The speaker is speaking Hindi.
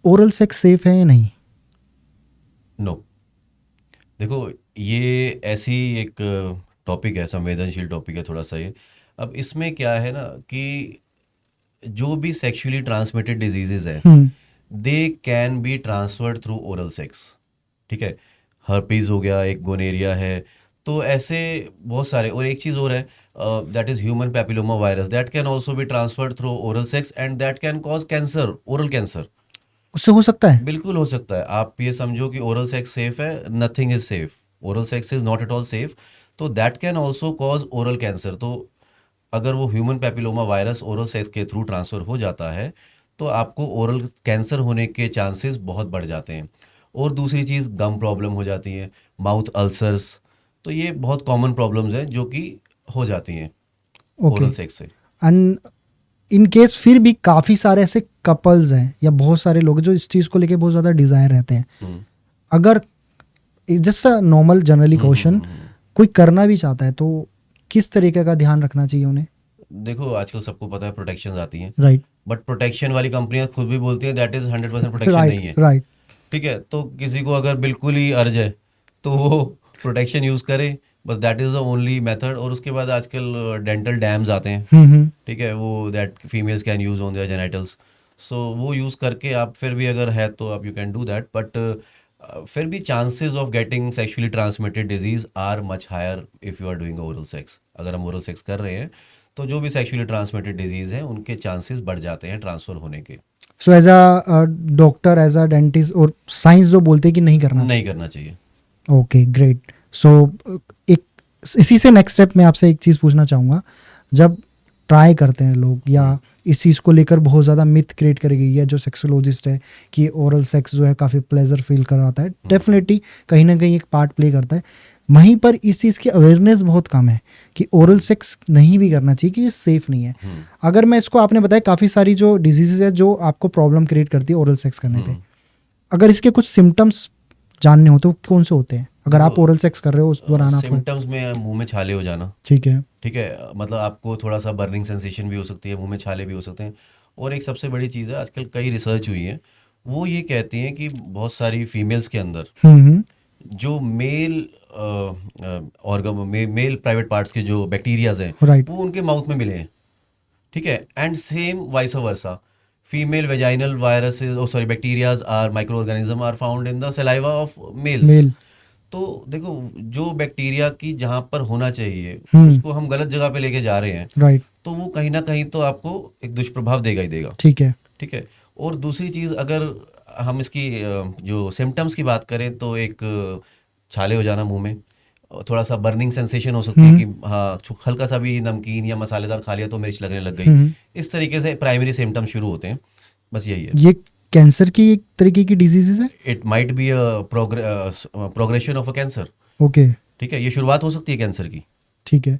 ओरल सेक्स सेफ है या नहीं? नो। देखो, ये ऐसी एक टॉपिक है, संवेदनशील टॉपिक है थोड़ा सा ये। अब इसमें क्या है ना कि जो भी सेक्सुअली ट्रांसमिटेड डिजीजेज हैं, hmm. They can be transferred through oral sex. ठीक है, हर्पीज हो गया, एक गोनेरिया है, तो ऐसे बहुत सारे। और एक चीज़ और है, that is human papilloma virus, that can also be transferred through oral sex and that can cause cancer, oral cancer. उससे हो सकता है? बिल्कुल हो सकता है। आप ये समझो कि ओरल सेक्स सेफ है, nothing is safe, oral sex is not at all safe. तो that can also cause oral cancer. तो अगर वो human papilloma virus oral sex के थ्रू ट्रांसफ़र हो जाता है तो आपको ओरल कैंसर होने के चांसेस बहुत बढ़ जाते हैं। और दूसरी चीज़, गम प्रॉब्लम हो जाती है, माउथ अल्सर्स। तो ये बहुत कॉमन प्रॉब्लम्स हैं जो कि हो जाती हैं ओके। ओरल सेक्स से। एंड इन केस फिर भी काफ़ी सारे ऐसे कपल्स हैं या बहुत सारे लोग जो इस चीज़ को लेके बहुत ज़्यादा डिज़ायर रहते हैं, हम्म अगर जैसा नॉर्मल जनरली क्वेश्चन, हम्म। कोई करना भी चाहता है तो किस तरीके का ध्यान रखना चाहिए उन्हें? देखो, आजकल सबको पता है प्रोटेक्शन आती हैं, राइट। बट प्रोटेक्शन वाली कंपनियां खुद भी बोलती हैं दैट इज़ 100% प्रोटेक्शन राइट नहीं है। राइट। ठीक है, तो किसी को अगर बिल्कुल ही अर्ज है तो वो प्रोटेक्शन यूज़ करे, बस that is the only method. और उसके बाद आजकल डेंटल डैम्स आते हैं। हम्म। ठीक है, वो that females can use on their genitals. So वो यूज़ करके आप फिर भी अगर है तो आप you can do that, but फिर भी chances of getting sexually transmitted disease are much higher if you are doing oral sex. अगर हम ओरल सेक्स कर रहे हैं तो जो भी सेक्सुअली ट्रांसमिटेड डिजीज़ हैं उनके चांसेस बढ़ जाते हैं ट्रांसफ़र होने के। So as a doctor, as a dentist और साइंस जो बोलते हैं कि नहीं करना नहीं चाहिए। करना चाहिए। Okay great. सो एक इसी से नेक्स्ट स्टेप मैं आपसे एक चीज़ पूछना चाहूँगा। जब ट्राई करते हैं लोग या हम्म इस चीज़ को लेकर बहुत ज़्यादा मिथ क्रिएट करी गई है, जो सेक्सोलॉजिस्ट है कि ओरल सेक्स जो है काफ़ी प्लेजर फील कराता है, डेफिनेटली कहीं ना कहीं एक पार्ट प्ले करता है। वहीं पर इस चीज़ की अवेयरनेस बहुत कम है कि ओरल सेक्स नहीं भी करना चाहिए, कि ये सेफ़ नहीं है। हम्म अगर मैं इसको, आपने बताया काफ़ी सारी जो डिजीज़ है जो आपको प्रॉब्लम क्रिएट करती है ओरल सेक्स करने पे, हम्म। अगर इसके कुछ सिम्टम्स जानने हो तो कौन से होते हैं अगर आप ओरल देखो, सेक्स कर रहे हो उस दौरान आपको? सिम्टम्स में मुंह में छाले हो जाना। ठीक है। ठीक है, मतलब आपको थोड़ा सा बर्निंग सेंसेशन भी हो सकती है, मुंह में छाले भी हो सकते हैं। और एक सबसे बड़ी चीज़ है, आजकल कई रिसर्च हुई है, वो ये कहती हैं कि बहुत सारी फीमेल्स के अंदर हम्म। जो male organ male private parts के जो बैक्टीरियाज हैं राइट। वो उनके माउथ में मिले हैं। ठीक है, and same vice versa, female vaginal viruses oh sorry bacterias are microorganism are found in the saliva of males. Male. तो देखो, जो बैक्टीरिया की जहाँ पर होना चाहिए हम्म। उसको हम गलत जगह पे लेके जा रहे हैं, राइट। तो वो कहीं ना कहीं तो आपको एक दुष्प्रभाव देगा ही देगा। ठीक है। ठीक है। और दूसरी चीज़, अगर हम इसकी जो सिम्टम्स की बात करें तो एक छाले हो जाना मुंह में, और थोड़ा सा बर्निंग सेंसेशन हो सकती है हम्म। कि हाँ हल्का सा भी नमकीन या मसालेदार खा लिया तो मिर्च लगने लग गई। हम्म। इस तरीके से प्राइमरी सिम्टम शुरू होते हैं, बस यही है। ये कैंसर की एक तरीके की डिजीजेज है? It might be a progression of a cancer. Okay. ठीक है, ये शुरुआत हो सकती है कैंसर की। ठीक है।